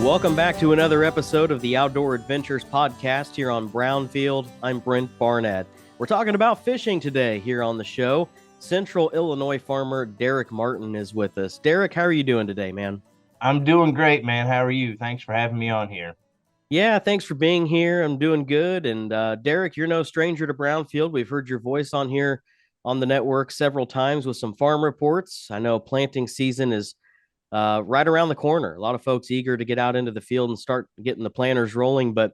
welcome back to another episode of the Outdoor Adventures podcast here on Brownfield. I'm Brent Barnett. We're talking about fishing today here on the show. Central Illinois farmer Derek Martin is with us. Derek, how are you doing today, man? I'm doing great, man. How are you? Thanks for having me on here. Yeah, thanks for being here. I'm doing good. And Derek, you're no stranger to Brownfield. We've heard your voice on here on the network several times with some farm reports. I know planting season is right around the corner. A lot of folks eager to get out into the field and start getting the planters rolling. But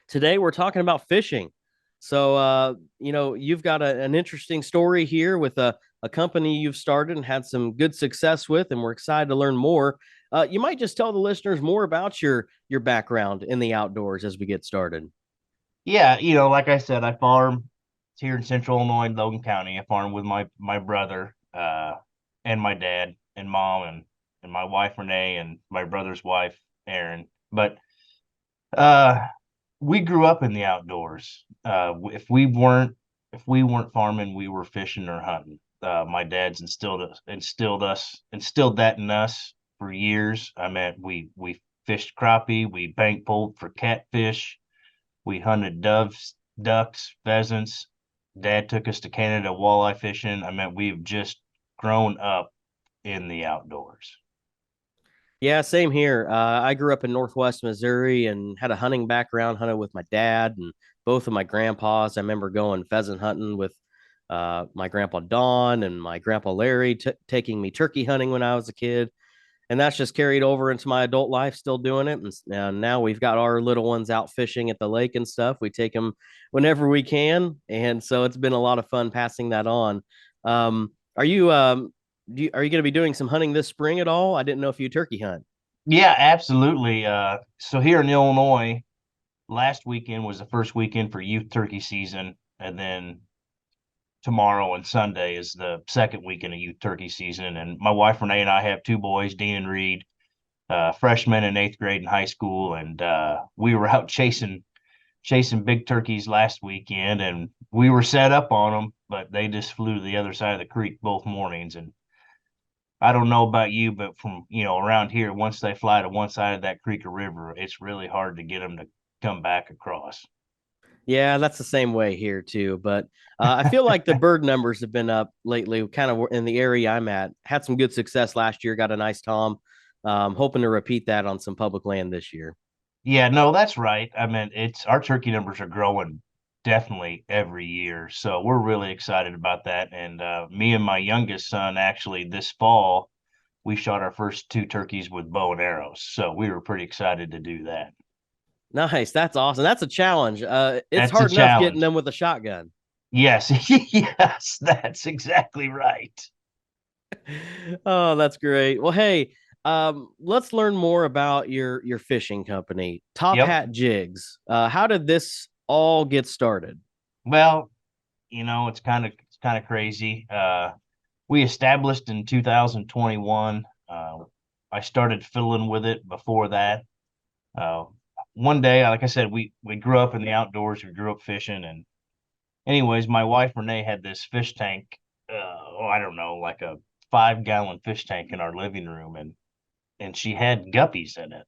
today we're talking about fishing. So, you've got an interesting story here with a company you've started and had some good success with, and we're excited to learn more. You might just tell the listeners more about your background in the outdoors as we get started. Yeah, like I said, I farm here in Central Illinois, Logan County. I farm with my brother, and my dad and mom and my wife Renee and my brother's wife Erin. But uh, we grew up in the outdoors. If we weren't farming, we were fishing or hunting. My dad's instilled that in us for years. I mean, we fished crappie, we bank poled for catfish, we hunted doves, ducks, pheasants. Dad took us to Canada walleye fishing. I mean, we've just grown up in the outdoors. Yeah, same here. I grew up in Northwest Missouri and had a hunting background, hunted with my dad and both of my grandpas. I remember going pheasant hunting with my grandpa Don and my grandpa Larry, taking me turkey hunting when I was a kid. And that's just carried over into my adult life, still doing it. And now we've got our little ones out fishing at the lake and stuff. We take them whenever we can. And so it's been a lot of fun passing that on. Are you are you going to be doing some hunting this spring at all? I didn't know if you turkey hunt. Yeah, absolutely. So here in Illinois, last weekend was the first weekend for youth turkey season, and then tomorrow and Sunday is the second weekend of youth turkey season. And my wife Renee and I have two boys, Dean and Reed, freshmen in eighth grade in high school, and we were out chasing big turkeys last weekend, and we were set up on them, but they just flew to the other side of the creek both mornings. And I don't know about you, but from around here, once they fly to one side of that creek or river, it's really hard to get them to come back across. Yeah, that's the same way here too. But I feel like the bird numbers have been up lately, kind of in the area I'm at. Had some good success last year, got a nice tom. Hoping to repeat that on some public land this year. Yeah, no, that's right. I mean, it's our turkey numbers are growing definitely every year. So we're really excited about that. And me and my youngest son, actually, this fall, we shot our first two turkeys with bow and arrows. So we were pretty excited to do that. Nice. That's awesome. That's a challenge. It's That's a hard enough getting challenge. them with a shotgun. Yes, yes, that's exactly right. Oh, that's great. Well, hey, let's learn more about your fishing company, Yep. TOPHAT Jigs. How did this all get started? Well, it's kind of crazy. We established in 2021. I started fiddling with it before that. Uh, One day, like I said, we grew up in the outdoors. We grew up fishing, and anyways, my wife Renee had this fish tank. I don't know, like a 5 gallon fish tank in our living room, and she had guppies in it.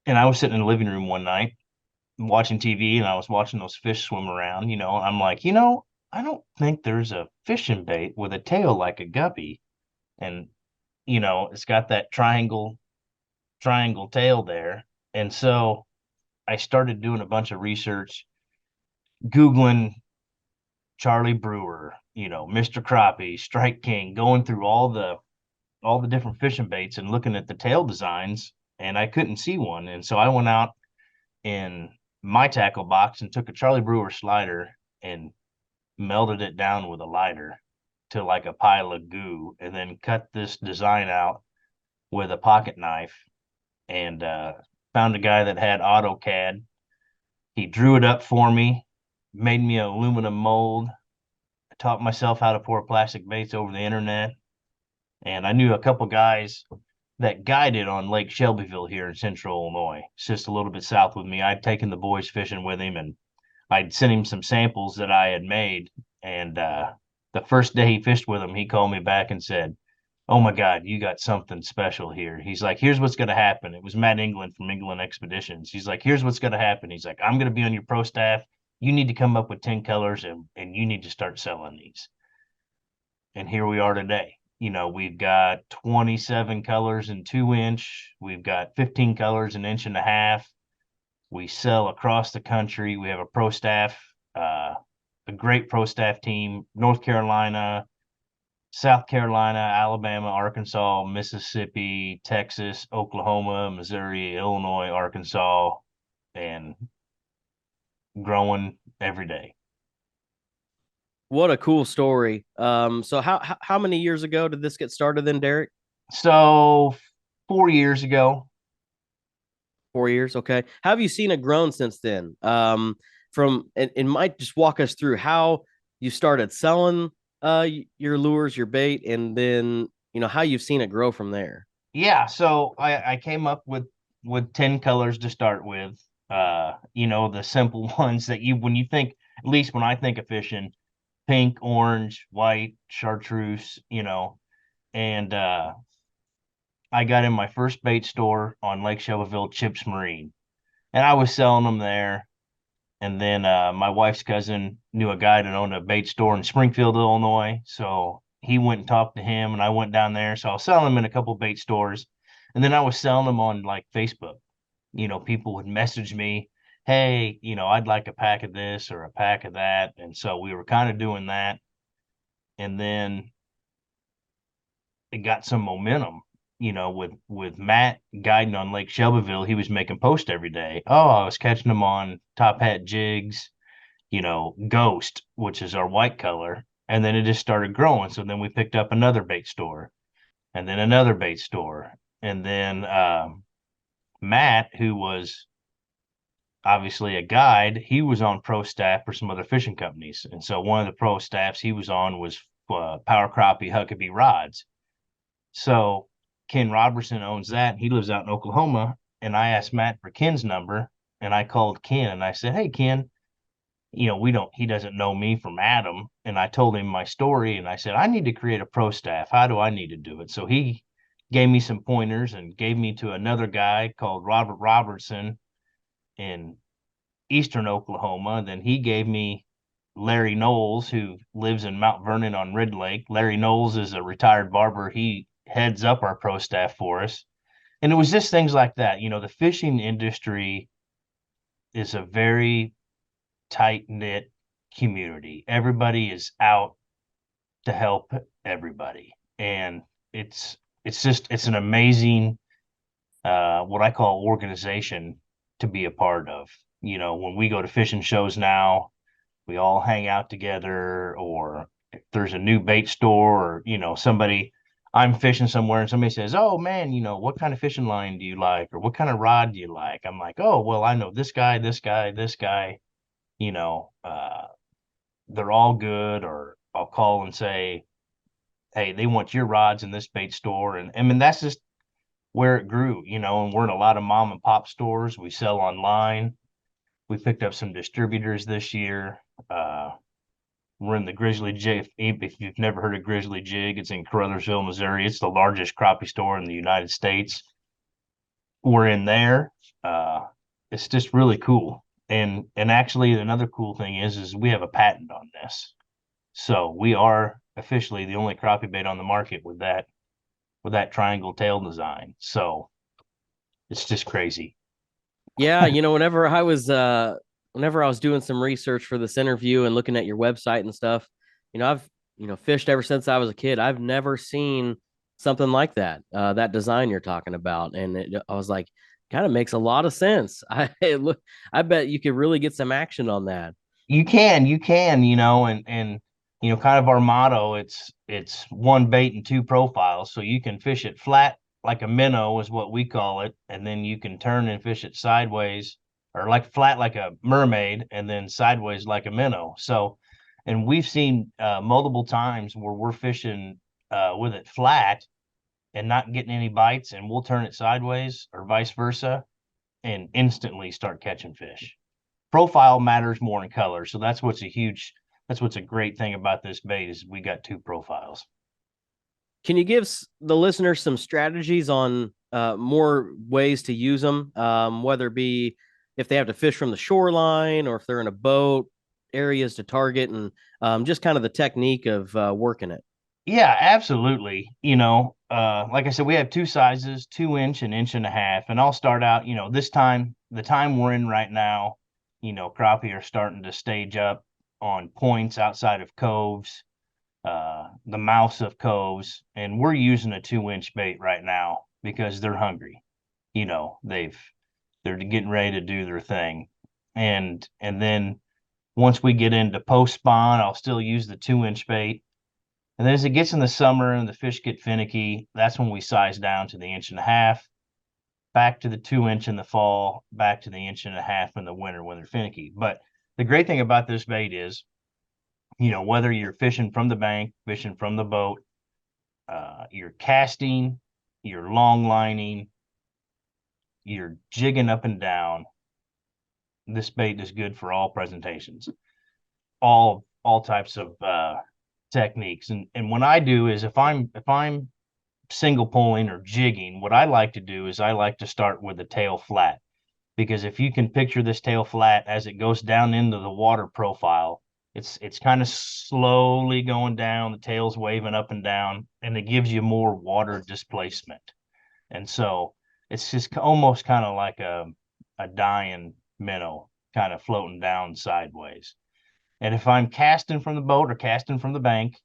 And I was sitting in the living room one night watching TV, and I was watching those fish swim around. I'm like, I don't think there's a fishing bait with a tail like a guppy, and it's got that triangle tail there. And so I started doing a bunch of research, Googling Charlie Brewer, Mr. Crappie, Strike King, going through all the different fishing baits and looking at the tail designs, and I couldn't see one. And so I went out in my tackle box and took a Charlie Brewer slider and melted it down with a lighter to like a pile of goo, and then cut this design out with a pocket knife, and found a guy that had AutoCAD. He drew it up for me, made me an aluminum mold. I taught myself how to pour plastic baits over the internet, and I knew a couple guys that guided on Lake Shelbyville here in Central Illinois. It's just a little bit south with me. I'd taken the boys fishing with him, and I'd sent him some samples that I had made. And the first day he fished with them, he called me back and said, oh my God, you got something special here. He's like, here's what's going to happen. It was Matt England from England Expeditions. He's like, here's what's going to happen. He's like, I'm going to be on your pro staff. You need to come up with 10 colors and you need to start selling these. And here we are today. We've got 27 colors in 2 inch. We've got 15 colors an inch and a half. We sell across the country. We have a pro staff, a great pro staff team, North Carolina, South Carolina, Alabama, Arkansas, Mississippi, Texas, Oklahoma, Missouri, Illinois, Arkansas, and growing every day. What a cool story. So how many years ago did this get started then, Derek? So 4 years ago. 4 years. Okay. How have you seen it grown since then? And might just walk us through how you started selling your lures, your bait, and then how you've seen it grow from there. Yeah, so I came up with 10 colors to start with. The simple ones that you when you think, at least when I think of fishing, pink, orange, white, chartreuse, and I got in my first bait store on Lake Shelbyville, Chips Marine, and I was selling them there. And then my wife's cousin knew a guy that owned a bait store in Springfield, Illinois. So he went and talked to him, and I went down there. So I was selling them in a couple bait stores. And then I was selling them on like Facebook. People would message me, hey, I'd like a pack of this or a pack of that. And so we were kind of doing that. And then it got some momentum, with Matt guiding on Lake Shelbyville. He was making posts every day. Oh, I was catching them on TOPHAT Jigs, Ghost, which is our white color. And then it just started growing. So then we picked up another bait store and then another bait store. And then Matt, who was obviously a guide, he was on pro staff for some other fishing companies. And so one of the pro staffs he was on was Power Crappie Huckabee Rods. So Ken Robertson owns that. He lives out in Oklahoma. And I asked Matt for Ken's number, and I called Ken and I said, hey, Ken, he doesn't know me from Adam. And I told him my story and I said, I need to create a pro staff. How do I need to do it? So he gave me some pointers and gave me to another guy called Robert Robertson in Eastern Oklahoma. Then he gave me Larry Knowles, who lives in Mount Vernon on Red Lake. Larry Knowles is a retired barber. He heads up our pro staff for us. And it was just things like that. The fishing industry is a very tight knit community. Everybody is out to help everybody. And it's an amazing what I call organization to be a part of. When we go to fishing shows now, we all hang out together, or if there's a new bait store, or somebody, I'm fishing somewhere and somebody says, oh man, what kind of fishing line do you like, or what kind of rod do you like? I'm like, oh well, I know this guy, this guy, this guy, you know uh they're all good. Or I'll call and say, hey, they want your rods in this bait store. And I mean, that's just where it grew, and we're in a lot of mom and pop stores. We sell online. We picked up some distributors this year. We're in the Grizzly Jig. If you've never heard of Grizzly Jig, it's in Caruthersville, Missouri. It's the largest crappie store in the United States. We're in there. It's just really cool. And actually, another cool thing is we have a patent on this. So we are officially the only crappie bait on the market with that triangle tail design. So it's just crazy. Yeah, whenever I was doing some research for this interview and looking at your website and stuff, I've fished ever since I was a kid. I've never seen something like that, that design you're talking about, and I was like, kind of makes a lot of sense. I bet you could really get some action on that. You can, and kind of our motto, it's one bait and two profiles. So you can fish it flat like a minnow is what we call it, and then you can turn and fish it sideways, or like flat like a mermaid and then sideways like a minnow. So, and we've seen multiple times where we're fishing with it flat and not getting any bites, and we'll turn it sideways or vice versa and instantly start catching fish. Profile matters more in color. So that's what's a great thing about this bait is we got two profiles. Can you give the listeners some strategies on more ways to use them, whether it be if they have to fish from the shoreline or if they're in a boat, areas to target, and just kind of the technique of working it? Yeah, absolutely. Like I said, we have two sizes, 2 inch and inch and a half. And I'll start out, this time, the time we're in right now, crappie are starting to stage up on points outside of coves, the mouths of coves, and we're using a 2 inch bait right now because they're hungry. They're getting ready to do their thing. And then once we get into post spawn, I'll still use the 2 inch bait. And then as it gets in the summer and the fish get finicky, that's when we size down to the inch and a half, back to the 2 inch in the fall, back to the inch and a half in the winter when they're finicky. But the great thing about this bait is, whether you're fishing from the bank, fishing from the boat, you're casting, you're long lining, you're jigging up and down, this bait is good for all presentations, all types of techniques. And what I do is if I'm single pulling or jigging, what I like to do is I like to start with the tail flat, because if you can picture this tail flat as it goes down into the water profile, it's kind of slowly going down, the tail's waving up and down, and it gives you more water displacement. And so it's just almost kind of like a dying minnow kind of floating down sideways. And if I'm casting from the boat or casting from the bank,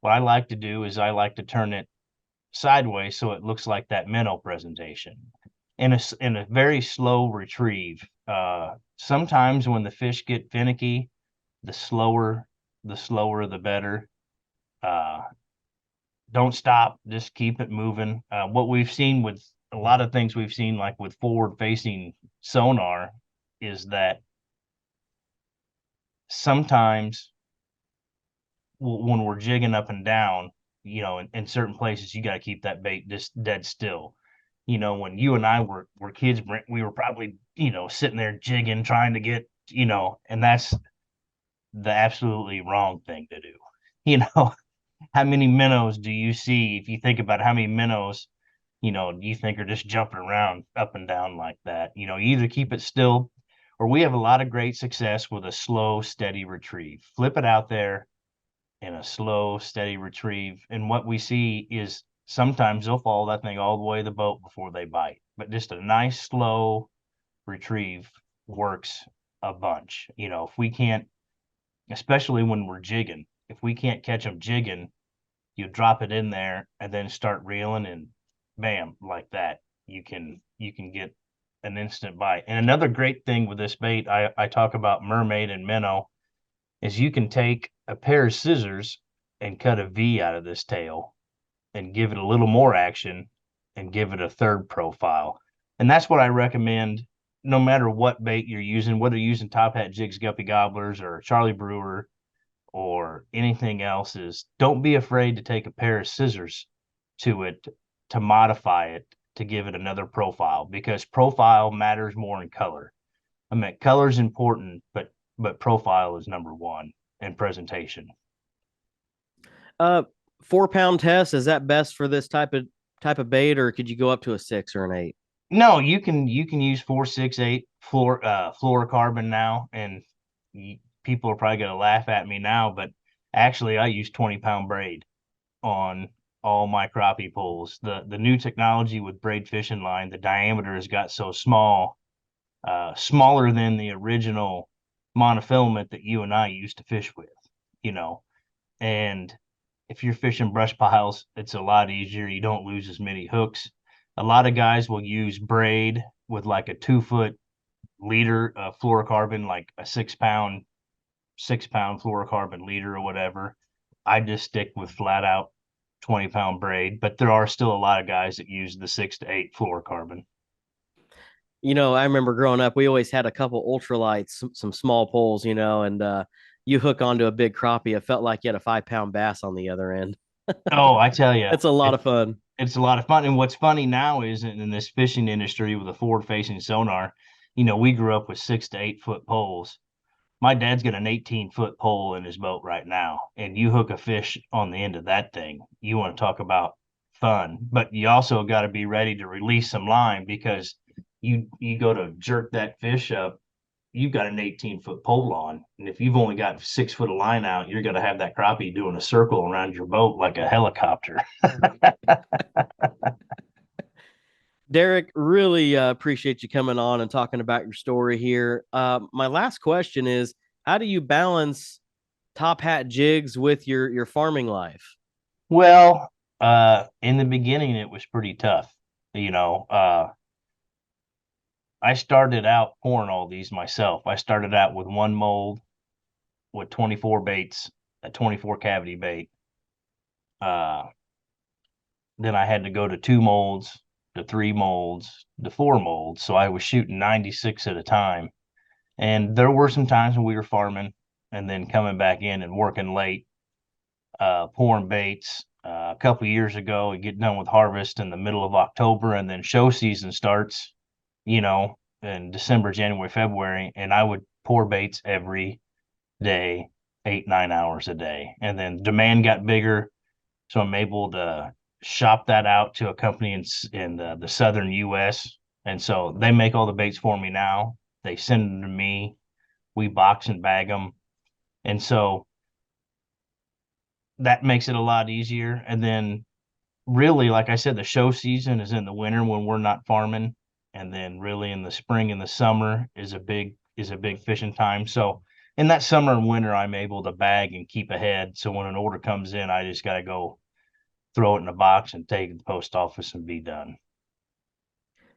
what I like to do is I like to turn it sideways so it looks like that minnow presentation in a very slow retrieve. Sometimes when the fish get finicky, the slower the better. Uh, don't stop, just keep it moving. What we've seen with a lot of things we've seen, like with forward facing sonar, is that sometimes when we're jigging up and down, in certain places, you got to keep that bait just dead still. When you and I were kids, we were probably, sitting there jigging, trying to get, and that's the absolutely wrong thing to do. You know, how many minnows do you see? If you think about how many minnows, you think are just jumping around up and down like that, you either keep it still, or we have a lot of great success with a slow, steady retrieve. Flip it out there in a slow, steady retrieve. And what we see is sometimes they'll follow that thing all the way to the boat before they bite. But just a nice, slow retrieve works a bunch. If we can't, especially when we're jigging, if we can't catch them jigging, you drop it in there and then start reeling, and bam, like that, you can get an instant bite. And another great thing with this bait, I talk about mermaid and minnow, is you can take a pair of scissors and cut a V out of this tail and give it a little more action and give it a third profile. And that's what I recommend no matter what bait you're using, whether you're using TOPHAT Jigs, Guppy Gobblers, or Charlie Brewer, or anything else, is don't be afraid to take a pair of scissors to it, to modify it, to give it another profile, because profile matters more in color. I mean, color is important, but profile is number one in presentation. Uh, 4 pound test, is that best for this type of bait, or could you go up to a 6 or an 8? No, you can use 4, 6, 8 fluorocarbon now, and people are probably going to laugh at me now, but actually I use 20-pound braid on all my crappie pulls. The new technology with braid fishing line, the diameter has got so small, smaller than the original monofilament that you and I used to fish with, you know. And if you're fishing brush piles, it's a lot easier. You don't lose as many hooks. A lot of guys will use braid with like a 2 foot leader of fluorocarbon, like a 6 pound fluorocarbon leader or whatever. I just stick with flat out 20-pound braid, but there are still a lot of guys that use the 6 to 8 fluorocarbon. I remember growing up, we always had a couple ultralights, some small poles, and you hook onto a big crappie. It felt like you had a 5 pound bass on the other end. Oh, I tell you, It's a lot of fun. it's a lot of fun. And what's funny now is in this fishing industry with a forward facing sonar, we grew up with 6 to 8 foot poles. My dad's got an 18-foot pole in his boat right now, and you hook a fish on the end of that thing. You want to talk about fun, but you also got to be ready to release some line, because you go to jerk that fish up, you've got an 18-foot pole on, and if you've only got 6 foot of line out, you're going to have that crappie doing a circle around your boat like a helicopter. Derek, really appreciate you coming on and talking about your story here. My last question is, how do you balance TOPHAT Jigs with your farming life? Well, in the beginning, it was pretty tough. I started out pouring all these myself. I started out with one mold with 24 baits, a 24 cavity bait. Then I had to go to 2 molds, to 3 molds, to 4 molds. So I was shooting 96 at a time. And there were some times when we were farming and then coming back in and working late, pouring baits. A couple of years ago, we get done with harvest in the middle of October, and then show season starts, in December, January, February, and I would pour baits every day, 8, 9 hours a day. And then demand got bigger, so I'm able to shop that out to a company in the southern U.S. And so they make all the baits for me now. They send them to me. We box and bag them. And so that makes it a lot easier. And then really, like I said, the show season is in the winter when we're not farming. And then really in the spring and the summer is a big fishing time. So in that summer and winter, I'm able to bag and keep ahead. So when an order comes in, I just got to go throw it in a box and take it to the post office and be done.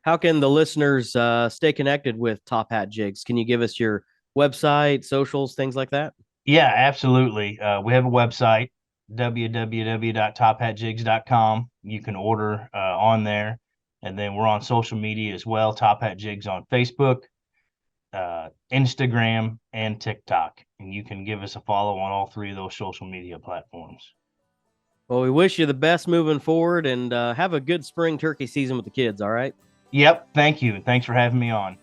How can the listeners stay connected with TOPHAT Jigs? Can you give us your website, socials, things like that? Yeah, absolutely. We have a website, www.tophatjigs.com. You can order on there. And then we're on social media as well, TOPHAT Jigs on Facebook, Instagram, and TikTok. And you can give us a follow on all 3 of those social media platforms. Well, we wish you the best moving forward, and have a good spring turkey season with the kids, all right? Yep, thank you. Thanks for having me on.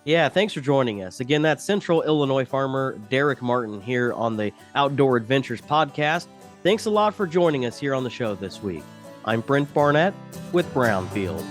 Yeah, thanks for joining us. Again, that's Central Illinois farmer Derek Martin here on the Outdoor Adventures podcast. Thanks a lot for joining us here on the show this week. I'm Brent Barnett with Brownfield.